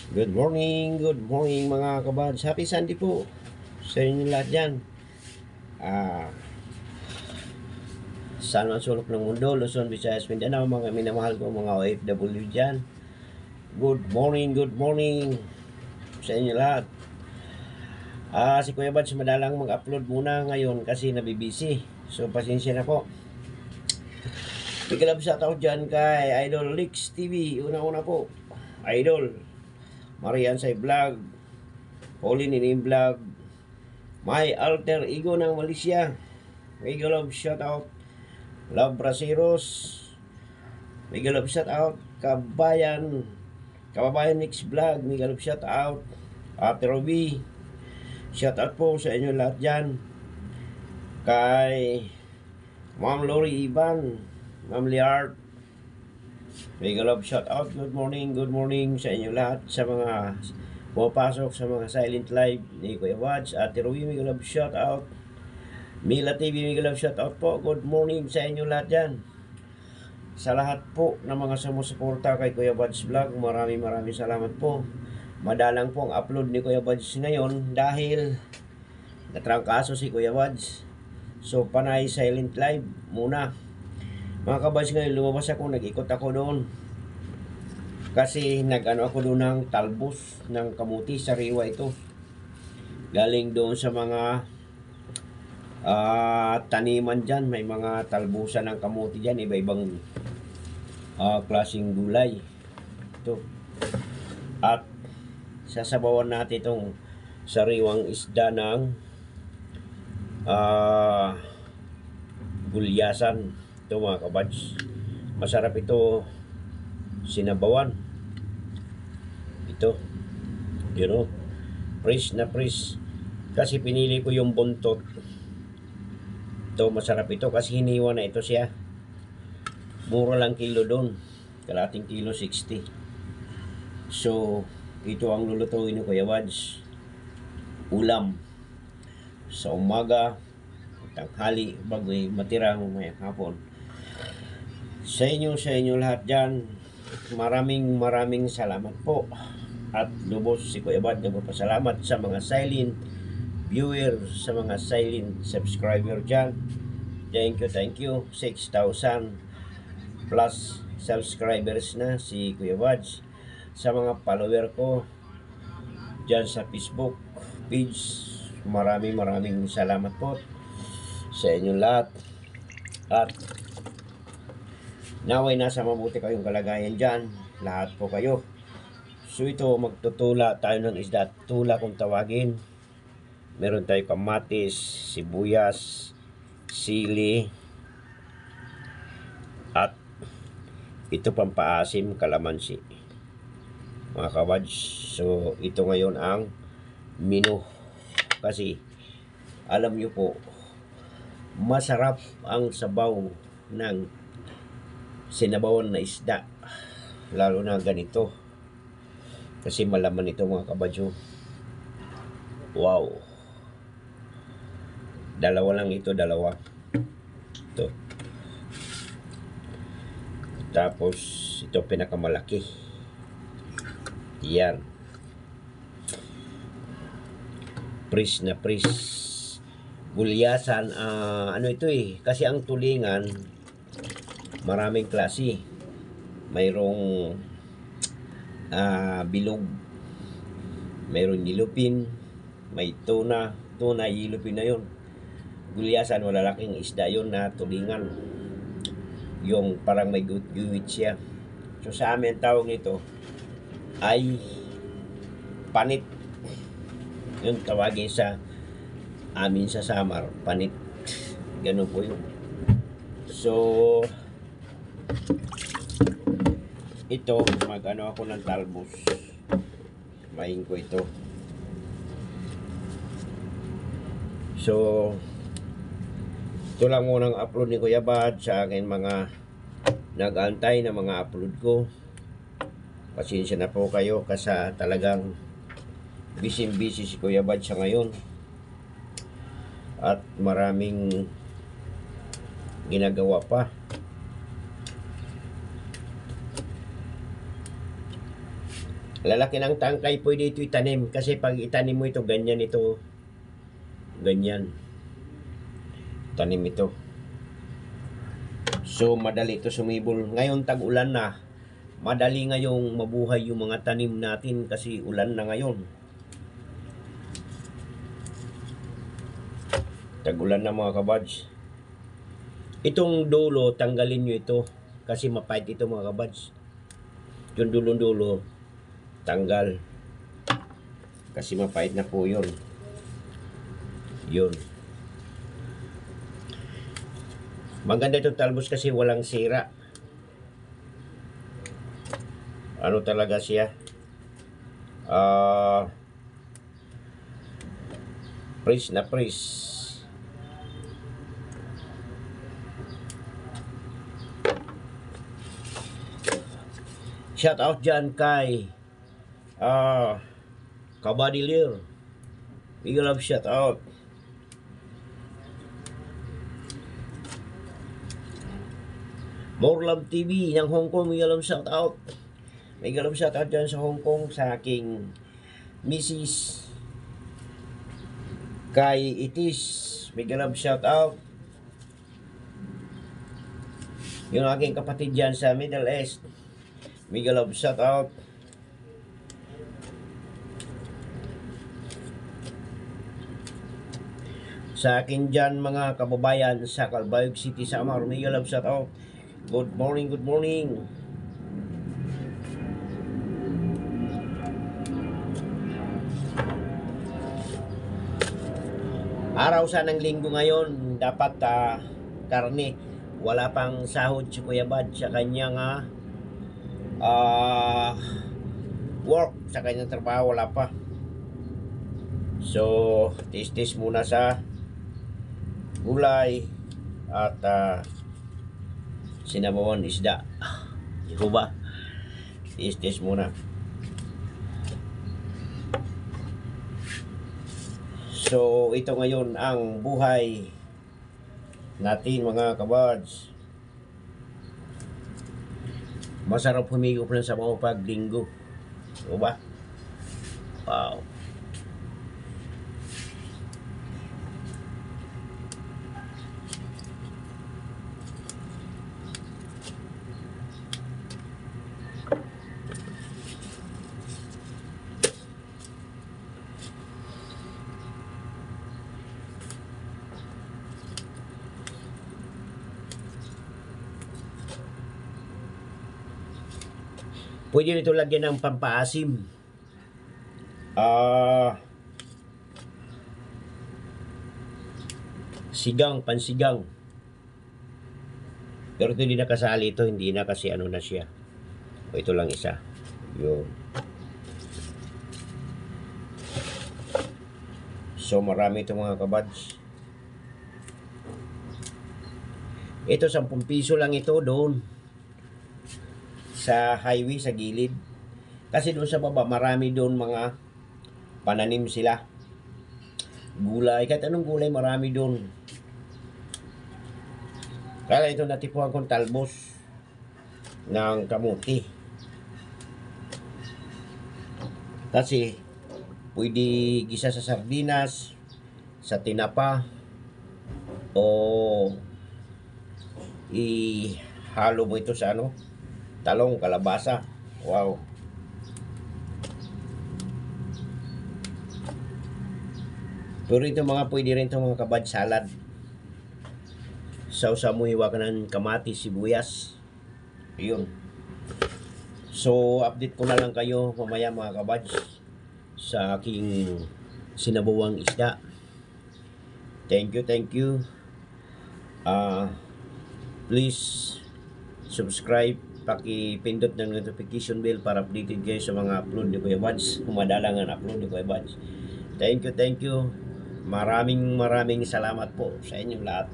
Good morning mga kabads. Happy Sunday po sa inyo lahat dyan. Ah, saan man sulok ng mundo, Luzon, Visayas, Mindanao, mga minamahal ko mga OFW dyan. Good morning sa inyo lahat. Si Kuya Bads madalang mag-upload muna ngayon kasi nabibisi. So pasensya na po. Big love shout out dyan kay Idol Leaks TV. Una-una po, Idol Marian Say Vlog, Holy Ninim Vlog, my alter ego ng Malaysia. Mega love shout out Love Braceros. Mega love shout out Kababayan Mix Vlog. Mega love shout out Ate Roby. Shout out po sa inyo lahat dyan. Kay Ma'am Lori Iban, Ma'am Liart, mega love shout out. Good morning sa inyo lahat, sa mga pumapasok sa mga silent live ni Kuya Wads. Ate Roby, mega love shout out. Mila TV, mega love shout out po. Good morning sa inyo lahat dyan. Sa lahat po ng mga sumusuporta kay Kuya Wads Vlog, maraming salamat po. Madalang po ang upload ni Kuya Wads ngayon dahil natrangkaso si Kuya Wads. So panay silent live muna. Mga kabads, ngayon lumabas ako, nag-ikot ako doon. Kasi nag-ano ako doon ng talbos ng kamuti, sariwa ito. Galing doon sa mga taniman dyan. May mga talbusan ng kamuti dyan, iba-ibang klaseng gulay. Ito. At sasabawan natin itong sariwang isda ng gulyasan. Ito mga kabads, masarap ito sinabawan. Ito, you know, fresh na fresh. Kasi pinili ko yung buntot. Ito masarap ito kasi hiniwa na ito siya. Mura lang kilo doon, kalating kilo 60. So ito ang lulutuin ni Kuya Wads. Ulam sa umaga, tanghali, bago matira mamaya hapon. Sa inyo lahat dyan, maraming salamat po. At lubos si Kuya Bad nagpapasalamat sa mga silent viewer, sa mga silent subscriber dyan. Thank you. 6,000 plus subscribers na si Kuya Bad. Sa mga follower ko dyan sa Facebook page, maraming salamat po sa inyo lahat. At naway nasa mabuti kayong kalagayan dyan, lahat po kayo. So ito, magtutula tayo ng isda. Tula kung tawagin. Meron tayo kamatis, sibuyas, sili, at ito pampaasim, kalamansi, mga kawads. So ito ngayon ang menu. Kasi alam nyo po, masarap ang sabaw ng sinabawan na isda, lalo na ganito kasi malaman ito mga kabadyo. Wow, dalawa lang ito, ito. Tapos ito pinakamalaki, yan, fresh na fresh gulyasan. Ano ito kasi ang tulingan maraming klase. Mayroong bilog, mayroong yilupin, may tuna, yilupin na yun. Gulyasan, malalaking isda yun na tulingan, yung parang may guwit siya. So sa amin tawag nito ay panit. Yung tawagin sa amin sa Samar, panit. Ganun po yun. So ito, mag-ano ako ng talbos. Mahin ko ito. So ito lang munang upload ni Kuya Bad sa akin mga nag-antay na mga upload ko. Pasensya na po kayo kasi talagang busy si Kuya Bad sa ngayon. At maraming ginagawa pa. lalaki ng tangkay, pwede ito itanim. Kasi pag itanim mo ito, ganyan ito. Ganyan. Tanim ito. So, madali ito sumibol. Ngayon, tag-ulan na. Madali ngayong mabuhay yung mga tanim natin kasi ulan na ngayon. Tag-ulan na mga kabads. Itong dulo, tanggalin nyo ito. Kasi mapait ito mga kabads. Yung dulo-dulo, tanggal. Kasi mapait na po yun. Yun. Maganda itong talbos kasi walang sira. Ano talaga siya? Fresh na fresh. Shout out dyan kay Kabadilir. Big love shout out. More Love TV ng Hong Kong. Big love shout out. Big love shout out dyan sa Hong Kong sa aking Mrs. Kay Itis. Big love shout out. Yung aking kapatid dyan sa Middle East. Big love shout out. Sa akin dyan mga kababayan sa Calbayog City, Samar. Big love shout out. Good morning, good morning. Araw sa ng linggo ngayon, dapat karne. Wala pang sahod si Kuya Bad sa kanyang work, sa kanyang trabaho, wala pa. So, tis-tis muna sa gulay at sinabawan isda. Ito ba? Tis-tis muna. So, ito ngayon ang buhay natin mga kabads. Masarap humigop lang sa mga paglinggo. Ito ba? Wow. Pwede nito lagyan ng pampaasim. Sigang, pansigang. Pero ito hindi nakasali ito, hindi na kasi ano na siya. O ito lang isa. Yun. So marami ito mga kabads. Ito 10 piso lang ito doon. Sa highway, sa gilid. Kasi doon sa baba, marami doon mga pananim sila. Gulay, kahit anong gulay, marami doon. Kaya ito natipuan kong talbos ng kamuti. Kasi, pwede gisa sa sardinas, sa tinapa, o ihalo mo ito sa talong, kalabasa. Wow. Pero ito mga pwede rin itong mga kabad salad. Sausa mo, hiwa ka ng kamatis, sibuyas. Ayun. So, update ko na lang kayo mamaya mga kabads sa aking sinabawang isda. Thank you, thank you. Please subscribe, paki-pindot ng notification bell para updated kayo sa mga upload ni Kuya Bads. Kumadalang ang upload ni Kuya Bads. Thank you, thank you. Maraming salamat po sa inyong lahat.